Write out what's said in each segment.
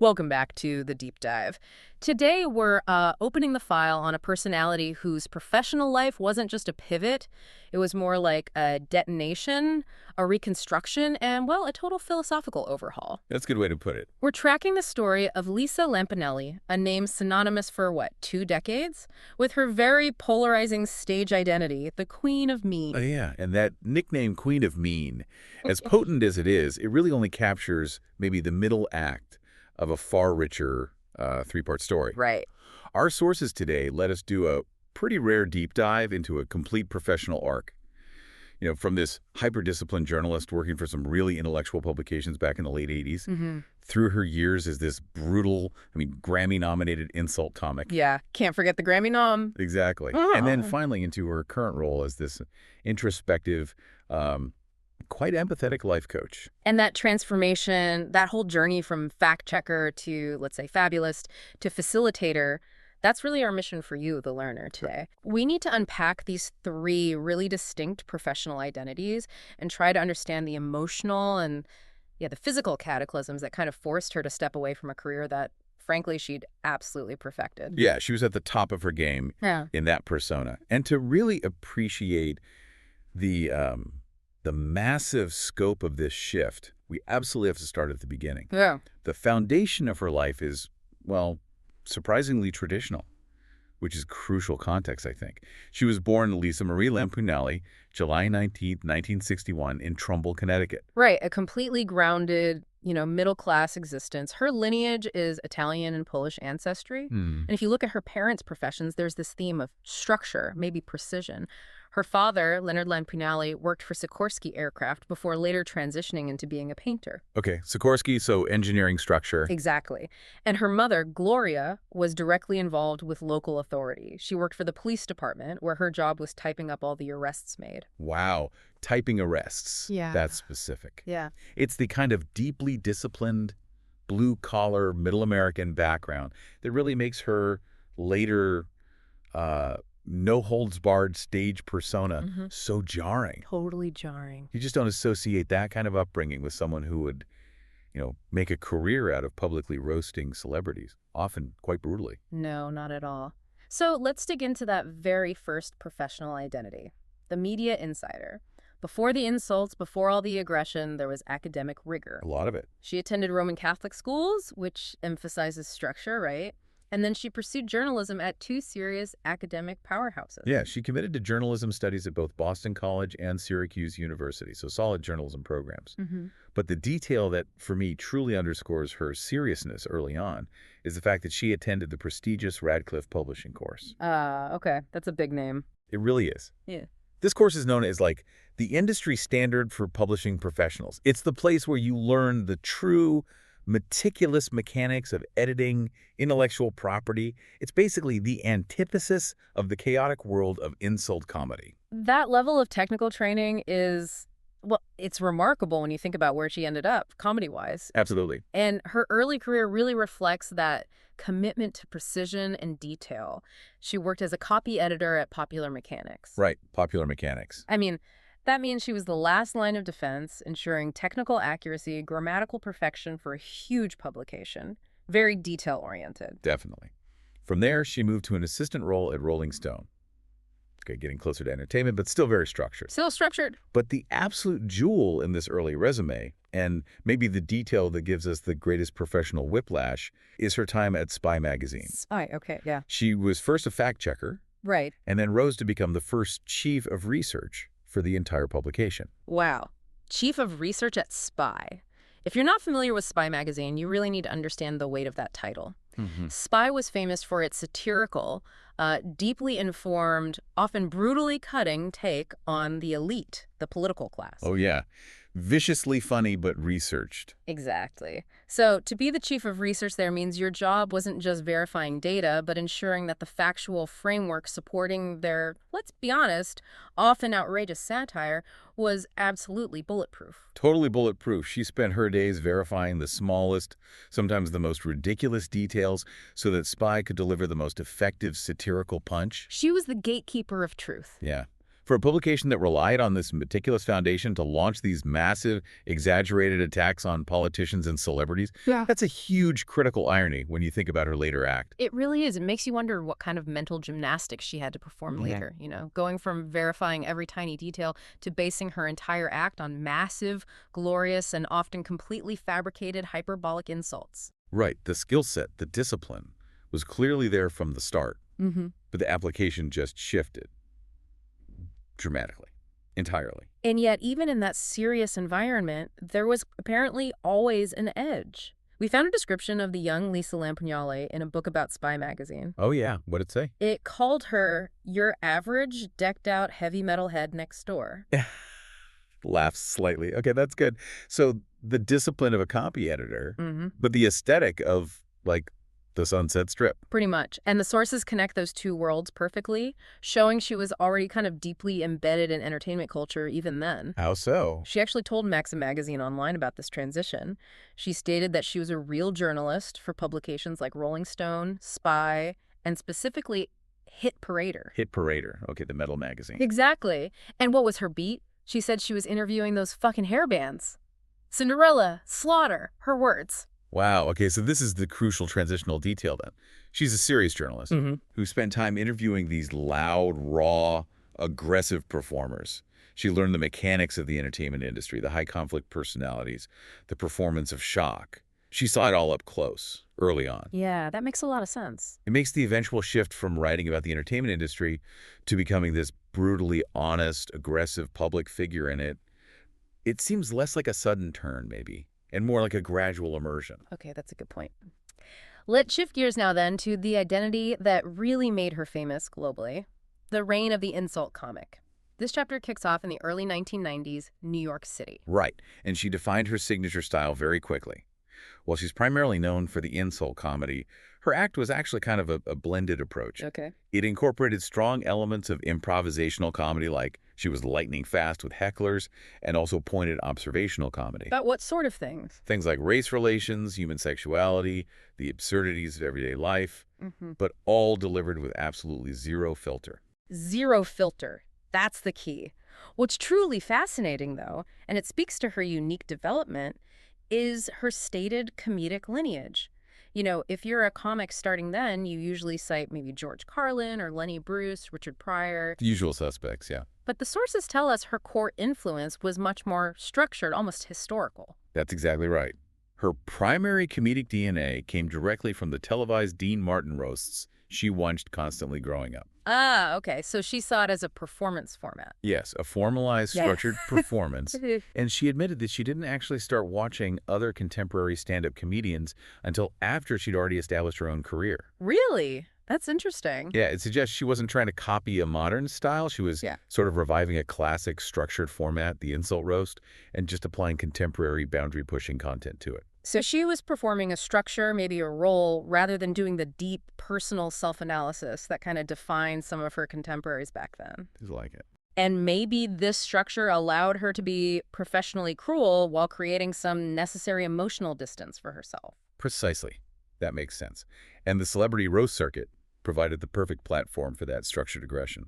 Welcome back to the deep dive. Today, we're opening the file on a personality whose professional life wasn't just a pivot. It was more like a detonation, a reconstruction, and, well, a total philosophical overhaul. That's a good way to put it. We're tracking the story of Lisa Lampanelli, a name synonymous for, what, 2 decades? With her very polarizing stage identity, the Queen of Mean. Oh, yeah, and that nickname Queen of Mean, as potent as it is, it really only captures maybe the middle act of a far richer three-part story. Right. Our sources today let us do a pretty rare deep dive into a complete professional arc. You know, from this hyper-disciplined journalist working for some really intellectual publications back in the late 80s, through her years as this brutal, Grammy-nominated insult comic. Yeah, can't forget the Grammy nom. Exactly. And then finally into her current role as this introspective, quite empathetic life coach. And that transformation, that whole journey from fact-checker to, let's say, fabulist to facilitator, that's really our mission for you, the learner, today. We need to unpack these 3 really distinct professional identities and try to understand the emotional and, the physical cataclysms that kind of forced her to step away from a career that, frankly, she'd absolutely perfected. Yeah, she was at the top of her game in that persona. And to really appreciate the massive scope of this shift, we absolutely have to start at the beginning. Yeah. The foundation of her life is, well, surprisingly traditional, which is crucial context, I think. She was born Lisa Marie Lampanelli, July 19th, 1961, in Trumbull, Connecticut. Right, a completely grounded, middle-class existence. Her lineage is Italian and Polish ancestry. And if you look at her parents' professions, there's this theme of structure, maybe precision. Her father, Leonard Lampanelli, worked for Sikorsky Aircraft before later transitioning into being a painter. Okay, Sikorsky, so engineering structure. Exactly. And her mother, Gloria, was directly involved with local authority. She worked for the police department, where her job was typing up all the arrests made. Wow, typing arrests. Yeah. That's specific. Yeah. It's the kind of deeply disciplined, blue-collar, middle American background that really makes her later no-holds-barred stage persona so jarring. Totally jarring. You just don't associate that kind of upbringing with someone who would, make a career out of publicly roasting celebrities, often quite brutally. No, not at all. So let's dig into that very first professional identity, the media insider. Before the insults, before all the aggression, there was academic rigor. A lot of it. She attended Roman Catholic schools, which emphasizes structure, right? And then she pursued journalism at 2 serious academic powerhouses. Yeah, she committed to journalism studies at both Boston College and Syracuse University, so solid journalism programs. But the detail that, for me, truly underscores her seriousness early on is the fact that she attended the prestigious Radcliffe Publishing course. Okay. That's a big name. It really is. Yeah. This course is known as, the industry standard for publishing professionals. It's the place where you learn the true, meticulous mechanics of editing, intellectual property. It's basically the antithesis of the chaotic world of insult comedy. That level of technical training is, well, it's remarkable when you think about where she ended up, comedy-wise. Absolutely. And her early career really reflects that commitment to precision and detail. She worked as a copy editor at Popular Mechanics. Right, Popular Mechanics. That means she was the last line of defense, ensuring technical accuracy, grammatical perfection for a huge publication. Very detail-oriented. Definitely. From there, she moved to an assistant role at Rolling Stone. Okay, getting closer to entertainment, but still very structured. Still structured. But the absolute jewel in this early resume, and maybe the detail that gives us the greatest professional whiplash, is her time at Spy magazine. Spy, okay, yeah. She was first a fact-checker, Right. and then rose to become the first chief of research for the entire publication. Wow. Chief of Research at Spy. If you're not familiar with Spy magazine, you really need to understand the weight of that title. Spy was famous for its satirical, deeply informed, often brutally cutting take on the elite, the political class. Oh, yeah. Viciously funny, but researched. Exactly. So to be the chief of research there means your job wasn't just verifying data, but ensuring that the factual framework supporting their, let's be honest, often outrageous satire was absolutely bulletproof. Totally bulletproof. She spent her days verifying the smallest, sometimes the most ridiculous details so that Spy could deliver the most effective satirical punch. She was the gatekeeper of truth. Yeah. For a publication that relied on this meticulous foundation to launch these massive, exaggerated attacks on politicians and celebrities, Yeah. that's a huge critical irony when you think about her later act. It really is. It makes you wonder what kind of mental gymnastics she had to perform later, going from verifying every tiny detail to basing her entire act on massive, glorious, and often completely fabricated hyperbolic insults. Right, the skill set, the discipline, was clearly there from the start, Mm-hmm. but the application just shifted dramatically, entirely. And yet, even in that serious environment, there was apparently always an edge. We found a description of the young Lisa Lampanelli in a book about Spy magazine. Oh yeah, what'd it say? It called her your average decked-out heavy metal head next door. Laughs slightly. Okay, that's good. So the discipline of a copy editor, Mm-hmm. but the aesthetic of, like, the Sunset Strip. Pretty much. And the sources connect those two worlds perfectly, showing she was already kind of deeply embedded in entertainment culture even then. How so? She actually told Maxim magazine online about this transition. She stated that she was a real journalist for publications like Rolling Stone, Spy, and specifically Hit Parader. Hit Parader. Okay, the metal magazine. Exactly. And what was her beat? She said she was interviewing those fucking hair bands. Cinderella, Slaughter, her words. Wow, okay, so this is the crucial transitional detail then. She's a serious journalist who spent time interviewing these loud, raw, aggressive performers. She learned the mechanics of the entertainment industry, the high-conflict personalities, the performance of shock. She saw it all up close, early on. Yeah, that makes a lot of sense. It makes the eventual shift from writing about the entertainment industry to becoming this brutally honest, aggressive public figure in it. It seems less like a sudden turn, maybe, and more like a gradual immersion. Okay, that's a good point. Let's shift gears now then to the identity that really made her famous globally, the reign of the insult comic. This chapter kicks off in the early 1990s, New York City. Right, and she defined her signature style very quickly. While she's primarily known for the insult comedy, her act was actually kind of a blended approach. Okay. It incorporated strong elements of improvisational comedy, like she was lightning fast with hecklers, and also pointed observational comedy. About what sort of things? Things like race relations, human sexuality, the absurdities of everyday life, but all delivered with absolutely zero filter. Zero filter. That's the key. What's truly fascinating, though, and it speaks to her unique development, is her stated comedic lineage. If you're a comic starting then, you usually cite maybe George Carlin or Lenny Bruce, Richard Pryor. The usual suspects, yeah. But the sources tell us her core influence was much more structured, almost historical. That's exactly right. Her primary comedic DNA came directly from the televised Dean Martin roasts she watched constantly growing up. Ah, okay. So she saw it as a performance format. Yes, a formalized, Yeah. structured performance. And she admitted that she didn't actually start watching other contemporary stand-up comedians until after she'd already established her own career. Really? That's interesting. Yeah, it suggests she wasn't trying to copy a modern style. She was sort of reviving a classic structured format, the insult roast, and just applying contemporary boundary-pushing content to it. So she was performing a structure, maybe a role, rather than doing the deep personal self-analysis that kind of defined some of her contemporaries back then. Just like it. And maybe this structure allowed her to be professionally cruel while creating some necessary emotional distance for herself. Precisely. That makes sense. And the celebrity roast circuit provided the perfect platform for that structured aggression.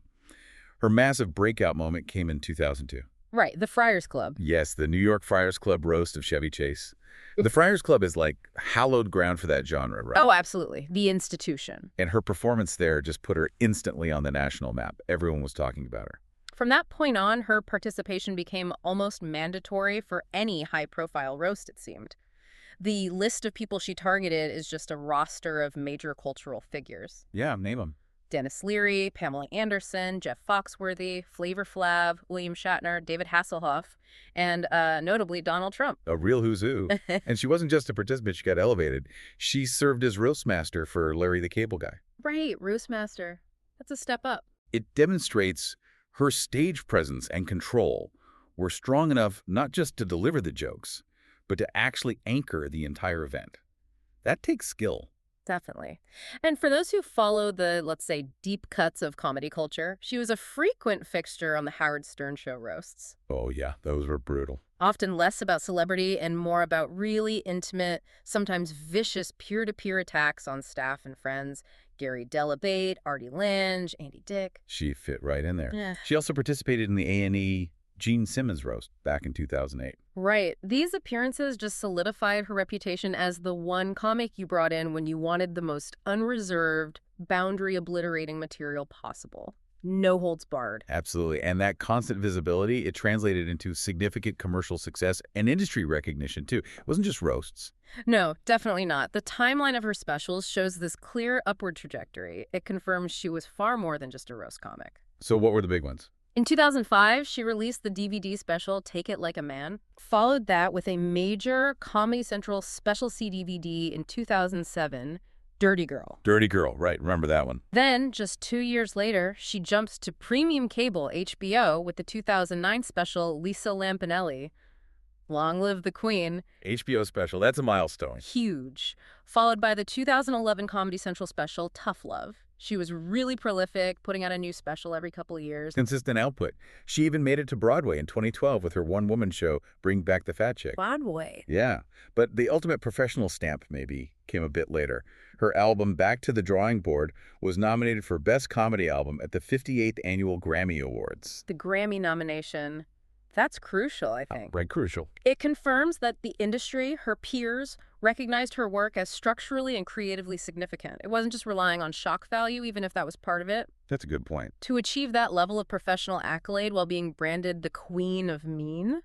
Her massive breakout moment came in 2002. Right, the Friars Club. Yes, the New York Friars Club roast of Chevy Chase. The Friars Club is like hallowed ground for that genre, right? Oh, absolutely. The institution. And her performance there just put her instantly on the national map. Everyone was talking about her. From that point on, her participation became almost mandatory for any high-profile roast, it seemed. The list of people she targeted is just a roster of major cultural figures. Yeah, name them. Dennis Leary, Pamela Anderson, Jeff Foxworthy, Flavor Flav, William Shatner, David Hasselhoff, and notably Donald Trump. A real who's who. And she wasn't just a participant, she got elevated. She served as roast master for Larry the Cable Guy. Right, Roastmaster. That's a step up. It demonstrates her stage presence and control were strong enough not just to deliver the jokes, but to actually anchor the entire event. That takes skill. Definitely. And for those who follow the, let's say, deep cuts of comedy culture, she was a frequent fixture on the Howard Stern Show roasts. Oh yeah, those were brutal. Often less about celebrity and more about really intimate, sometimes vicious peer-to-peer attacks on staff and friends, Gary Delabate, Artie Lange, Andy Dick. She fit right in there. Yeah. She also participated in the A&E Gene Simmons roast back in 2008. Right. These appearances just solidified her reputation as the one comic you brought in when you wanted the most unreserved, boundary-obliterating material possible. No holds barred. Absolutely. And that constant visibility, it translated into significant commercial success and industry recognition, too. It wasn't just roasts. No, definitely not. The timeline of her specials shows this clear upward trajectory. It confirms she was far more than just a roast comic. So what were the big ones? In 2005, she released the DVD special Take It Like a Man. Followed that with a major Comedy Central special C-DVD in 2007, Dirty Girl. Dirty Girl, right. Remember that one. Then, just 2 years later, she jumps to premium cable HBO with the 2009 special Lisa Lampanelli. Long live the Queen. HBO special, that's a milestone. Huge. Followed by the 2011 Comedy Central special Tough Love. She was really prolific, putting out a new special every couple of years. Consistent output. She even made it to Broadway in 2012 with her one-woman show, Bring Back the Fat Chick. Broadway. Yeah, but the ultimate professional stamp, maybe, came a bit later. Her album, Back to the Drawing Board, was nominated for Best Comedy Album at the 58th Annual Grammy Awards. The Grammy nomination. That's crucial, I think. Right, crucial. It confirms that the industry, her peers, recognized her work as structurally and creatively significant. It wasn't just relying on shock value, even if that was part of it. That's a good point. To achieve that level of professional accolade while being branded the Queen of Mean.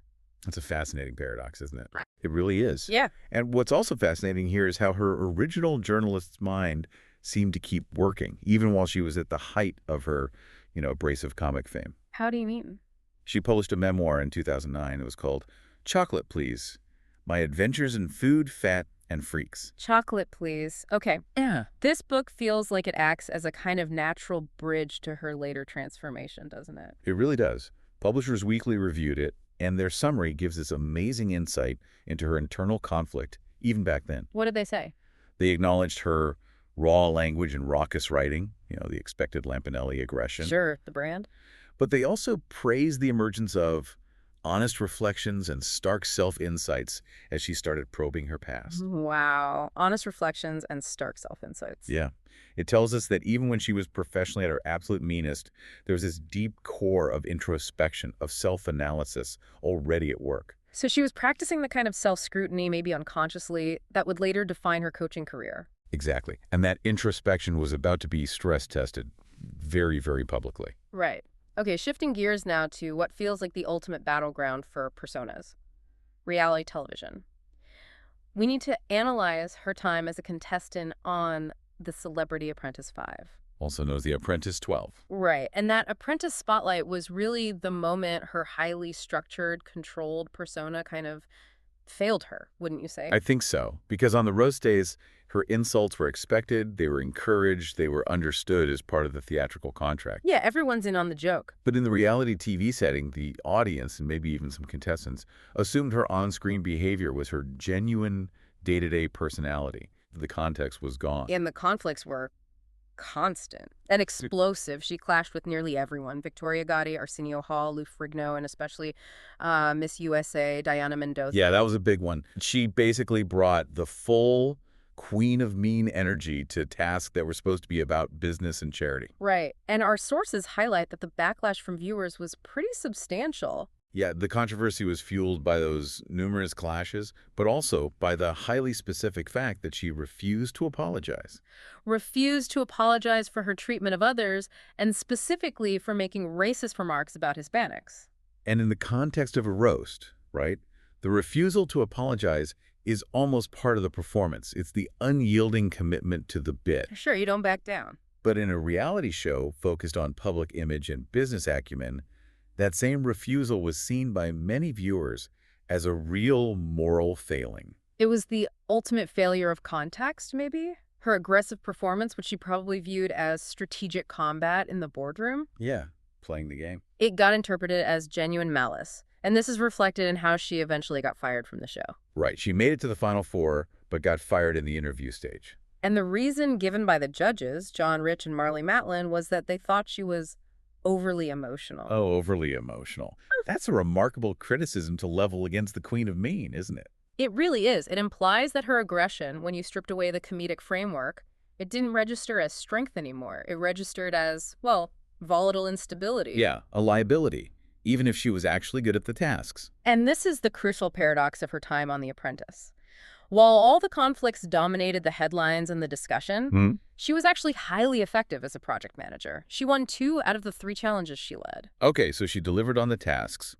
That's a fascinating paradox, isn't it? It really is. Yeah. And what's also fascinating here is how her original journalist's mind seemed to keep working, even while she was at the height of her, abrasive comic fame. How do you mean? She published a memoir in 2009. It was called Chocolate, Please. My Adventures in Food, Fat, and Freaks. Chocolate, Please. Okay. Yeah. This book feels like it acts as a kind of natural bridge to her later transformation, doesn't it? It really does. Publishers Weekly reviewed it, and their summary gives this amazing insight into her internal conflict, even back then. What did they say? They acknowledged her raw language and raucous writing, the expected Lampanelli aggression. Sure, the brand. But they also praised the emergence of honest reflections and stark self-insights as she started probing her past. Wow. Honest reflections and stark self-insights. Yeah. It tells us that even when she was professionally at her absolute meanest, there was this deep core of introspection, of self-analysis already at work. So she was practicing the kind of self-scrutiny, maybe unconsciously, that would later define her coaching career. Exactly. And that introspection was about to be stress-tested very, very publicly. Right. Okay, shifting gears now to what feels like the ultimate battleground for personas. Reality television. We need to analyze her time as a contestant on The Celebrity Apprentice 5. Also known as The Apprentice 12. Right, and that apprentice spotlight was really the moment her highly structured, controlled persona kind of failed her, wouldn't you say? I think so, because on the roast days, her insults were expected, they were encouraged, they were understood as part of the theatrical contract. Yeah, everyone's in on the joke. But in the reality TV setting, the audience, and maybe even some contestants, assumed her on-screen behavior was her genuine day-to-day personality. The context was gone. And the conflicts were constant and explosive. She clashed with nearly everyone. Victoria Gotti, Arsenio Hall, Lou Ferrigno, and especially Miss USA, Diana Mendoza. Yeah, that was a big one. She basically brought the full Queen of Mean energy to tasks that were supposed to be about business and charity. Right. And our sources highlight that the backlash from viewers was pretty substantial. Yeah, the controversy was fueled by those numerous clashes, but also by the highly specific fact that she refused to apologize. Refused to apologize for her treatment of others, and specifically for making racist remarks about Hispanics. And in the context of a roast, right, the refusal to apologize is almost part of the performance. It's the unyielding commitment to the bit. Sure, you don't back down. But in a reality show focused on public image and business acumen, that same refusal was seen by many viewers as a real moral failing. It was the ultimate failure of context, maybe? Her aggressive performance, which she probably viewed as strategic combat in the boardroom? Yeah, playing the game. It got interpreted as genuine malice. And this is reflected in how she eventually got fired from the show. Right. She made it to the Final Four, but got fired in the interview stage. And the reason given by the judges, John Rich and Marley Matlin, was that they thought she was overly emotional. Oh, overly emotional. That's a remarkable criticism to level against the Queen of Mean, isn't it? It really is. It implies that her aggression, when you stripped away the comedic framework, It didn't register as strength anymore. It registered as, well, volatile instability. Yeah, a liability, even if she was actually good at the tasks. And this is the crucial paradox of her time on The Apprentice. While all the conflicts dominated the headlines and the discussion, Hmm? she was actually highly effective as a project manager. She won 2 out of the 3 challenges she led. Okay, so she delivered on the tasks,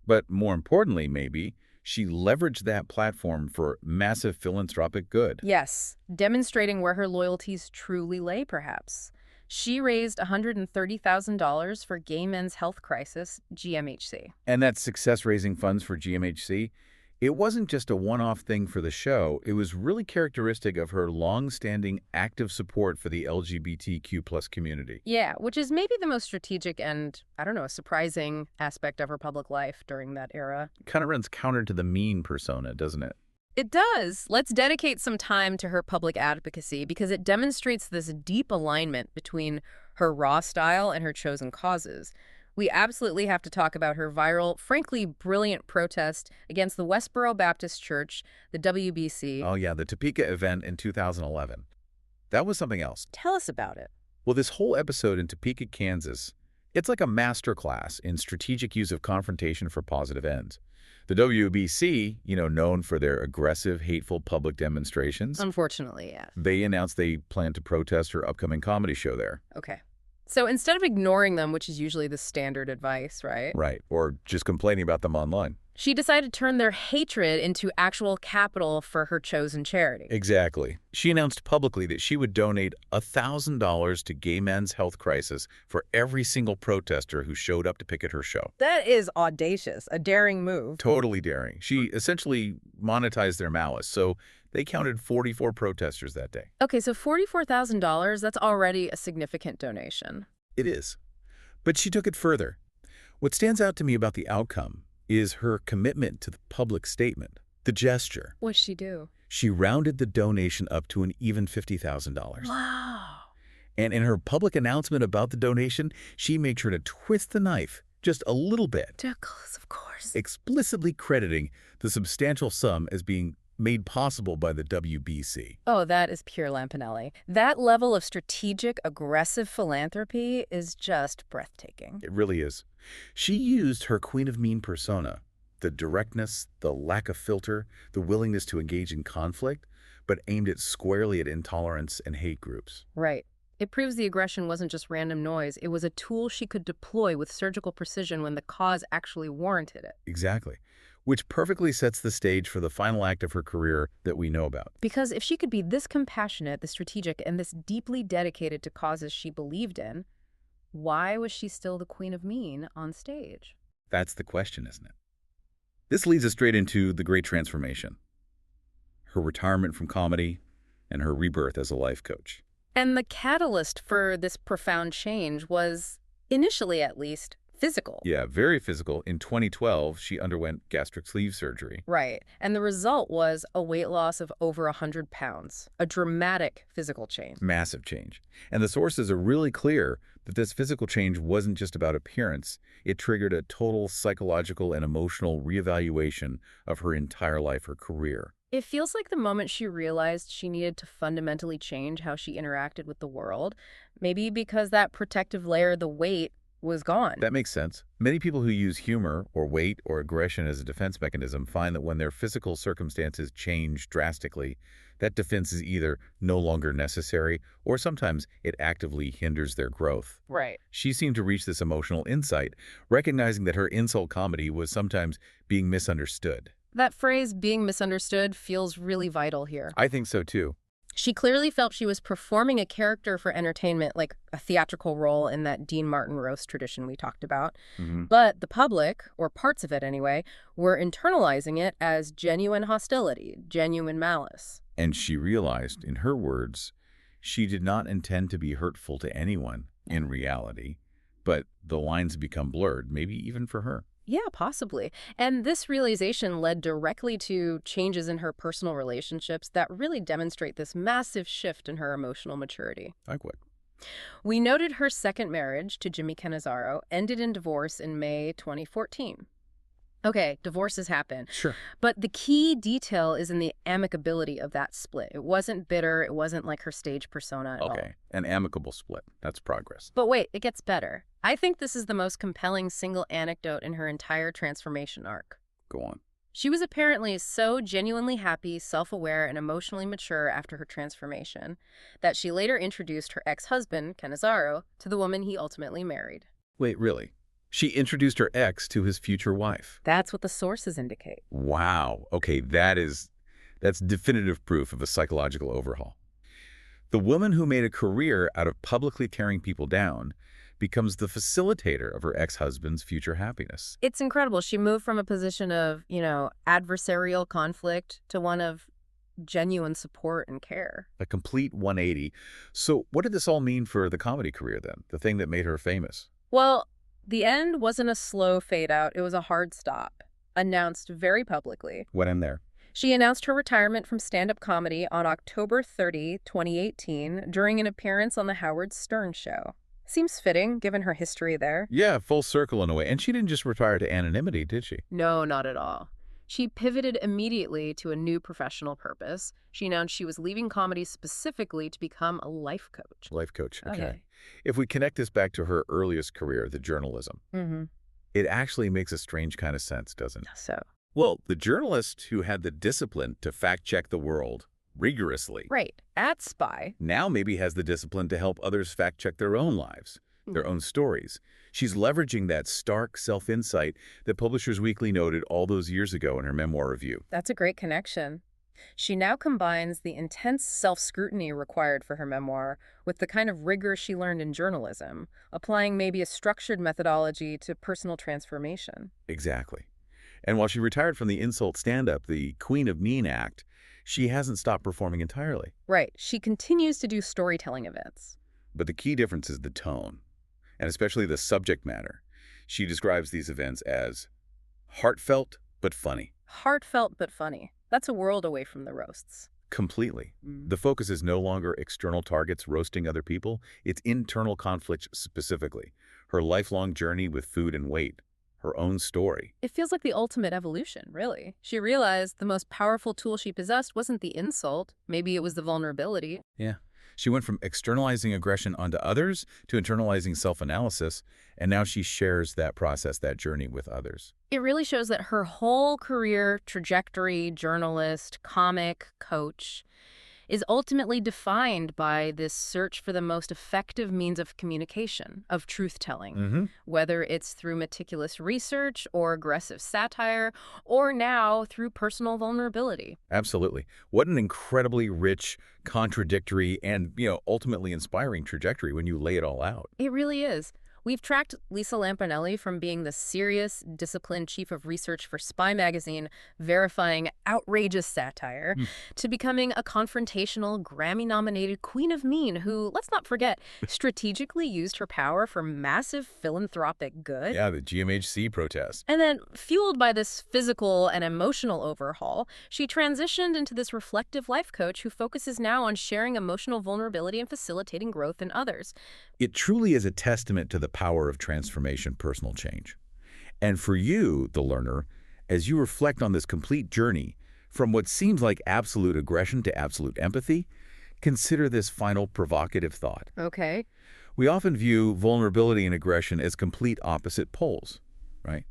but more importantly, maybe, she leveraged that platform for massive philanthropic good. Yes, demonstrating where her loyalties truly lay, perhaps. She raised $130,000 for Gay Men's Health Crisis, GMHC. And that success raising funds for GMHC, it wasn't just a one-off thing for the show. It was really characteristic of her long-standing active support for the LGBTQ plus community. Yeah, which is maybe the most strategic and, I don't know, surprising aspect of her public life during that era. Kind of runs counter to the mean persona, doesn't it? It does. Let's dedicate some time to her public advocacy because it demonstrates this deep alignment between her raw style and her chosen causes. We absolutely have to talk about her viral, frankly brilliant protest against the Westboro Baptist Church, the WBC. Oh yeah, the Topeka event in 2011. That was something else. Tell us about it. Well, this whole episode in Topeka, Kansas, it's like a masterclass in strategic use of confrontation for positive ends. The WBC, known for their aggressive, hateful public demonstrations, Unfortunately, yeah. they announced they plan to protest her upcoming comedy show there. Okay. So instead of ignoring them, which is usually the standard advice, right? Right, or just complaining about them online. She decided to turn their hatred into actual capital for her chosen charity. Exactly. She announced publicly that she would donate $1,000 to Gay Men's Health Crisis for every single protester who showed up to picket her show. That is audacious, a daring move. Totally daring. She essentially monetized their malice, so they counted 44 protesters that day. Okay, so $44,000, that's already a significant donation. It is. But she took it further. What stands out to me about the outcome is her commitment to the public statement, the gesture. What'd she do? She rounded the donation up to an even $50,000. Wow. And in her public announcement about the donation, she made sure to twist the knife just a little bit, Ridiculous, of course. explicitly crediting the substantial sum as being made possible by the WBC. Oh, that is pure Lampanelli. That level of strategic, aggressive philanthropy is just breathtaking. It really is. She used her Queen of Mean persona, the directness, the lack of filter, the willingness to engage in conflict, but aimed it squarely at intolerance and hate groups. Right. It proves the aggression wasn't just random noise. It was a tool she could deploy with surgical precision when the cause actually warranted it. Exactly. Which perfectly sets the stage for the final act of her career that we know about. Because if she could be this compassionate, this strategic, and this deeply dedicated to causes she believed in, why was she still the Queen of Mean on stage? That's the question, isn't it? This leads us straight into the Great Transformation, her retirement from comedy, and her rebirth as a life coach. And the catalyst for this profound change was, initially at least, physical. Yeah, very physical. In 2012, she underwent gastric sleeve surgery. Right. And the result was a weight loss of over 100 pounds, a dramatic physical change. Massive change. And the sources are really clear that this physical change wasn't just about appearance. It triggered a total psychological and emotional reevaluation of her entire life, her career. It feels like the moment she realized she needed to fundamentally change how she interacted with the world, maybe because that protective layer, the weight, was gone. That makes sense. Many people who use humor or weight or aggression as a defense mechanism find that when their physical circumstances change drastically, that defense is either no longer necessary or sometimes it actively hinders their growth. Right. She seemed to reach this emotional insight, recognizing that her insult comedy was sometimes being misunderstood. That phrase, being misunderstood, feels really vital here. I think so too. She clearly felt she was performing a character for entertainment, like a theatrical role in that Dean Martin roast tradition we talked about. But the public, or parts of it anyway, were internalizing it as genuine hostility, genuine malice. And she realized, in her words, she did not intend to be hurtful to anyone in reality, but the lines become blurred, maybe even for her. Yeah, possibly. And this realization led directly to changes in her personal relationships that really demonstrate this massive shift in her emotional maturity. Like what? We noted her second marriage to Jimmy Cannizzaro ended in divorce in May 2014. Okay, divorces happen. Sure. But the key detail is in the amicability of that split. It wasn't bitter. It wasn't like her stage persona at all. Okay, an amicable split. That's progress. But wait, it gets better. I think this is the most compelling single anecdote in her entire transformation arc. Go on. She was apparently so genuinely happy, self-aware, and emotionally mature after her transformation that she later introduced her ex-husband, Cannizzaro, to the woman he ultimately married. Wait, really? She introduced her ex to his future wife. That's what the sources indicate. Wow. Okay, that's definitive proof of a psychological overhaul. The woman who made a career out of publicly tearing people down becomes the facilitator of her ex-husband's future happiness. It's incredible. She moved from a position of, adversarial conflict to one of genuine support and care. A complete 180. So what did this all mean for the comedy career then? The thing that made her famous? Well, the end wasn't a slow fade out. It was a hard stop, announced very publicly. Went in there. She announced her retirement from stand-up comedy on October 30, 2018, during an appearance on The Howard Stern Show. Seems fitting, given her history there. Yeah, full circle in a way. And she didn't just retire to anonymity, did she? No, not at all. She pivoted immediately to a new professional purpose. She announced she was leaving comedy specifically to become a life coach. Life coach. Okay. If we connect this back to her earliest career, the journalism, Mm-hmm. it actually makes a strange kind of sense, doesn't it? So, Well, the journalist who had the discipline to fact-check the world rigorously right, at Spy. now maybe has the discipline to help others fact-check their own lives, their own stories. She's leveraging that stark self-insight that Publishers Weekly noted all those years ago in her memoir review. That's a great connection. She now combines the intense self-scrutiny required for her memoir with the kind of rigor she learned in journalism, applying maybe a structured methodology to personal transformation. Exactly. And while she retired from the insult stand-up, the Queen of Mean act, she hasn't stopped performing entirely. Right, she continues to do storytelling events. But the key difference is the tone, and especially the subject matter. She describes these events as heartfelt but funny. Heartfelt but funny. That's a world away from the roasts. Completely. Mm. The focus is no longer external targets roasting other people. It's internal conflicts specifically. Her lifelong journey with food and weight. Her own story. It feels like the ultimate evolution, really. She realized the most powerful tool she possessed wasn't the insult. Maybe it was the vulnerability. Yeah. She went from externalizing aggression onto others to internalizing self-analysis, and now she shares that process, that journey with others. It really shows that her whole career trajectory, journalist, comic, coach, is ultimately defined by this search for the most effective means of communication, of truth-telling, whether it's through meticulous research or aggressive satire, or now through personal vulnerability. Absolutely. What an incredibly rich, contradictory, and, ultimately inspiring trajectory when you lay it all out. It really is. We've tracked Lisa Lampanelli from being the serious, disciplined chief of research for Spy magazine, verifying outrageous satire, to becoming a confrontational, Grammy-nominated Queen of Mean who, let's not forget, strategically used her power for massive philanthropic good. Yeah, the GMHC protest. And then, fueled by this physical and emotional overhaul, she transitioned into this reflective life coach who focuses now on sharing emotional vulnerability and facilitating growth in others. It truly is a testament to the power of transformation, personal change. And for you, the learner, as you reflect on this complete journey, from what seems like absolute aggression to absolute empathy, consider this final provocative thought. Okay. We often view vulnerability and aggression as complete opposite poles, right?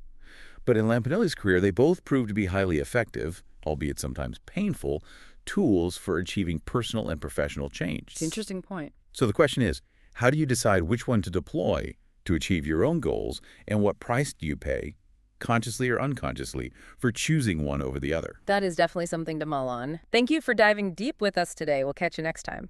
But in Lampanelli's career, they both proved to be highly effective, albeit sometimes painful, tools for achieving personal and professional change. It's an interesting point. So the question is, how do you decide which one to deploy to achieve your own goals, and what price do you pay, consciously or unconsciously, for choosing one over the other? That is definitely something to mull on. Thank you for diving deep with us today. We'll catch you next time.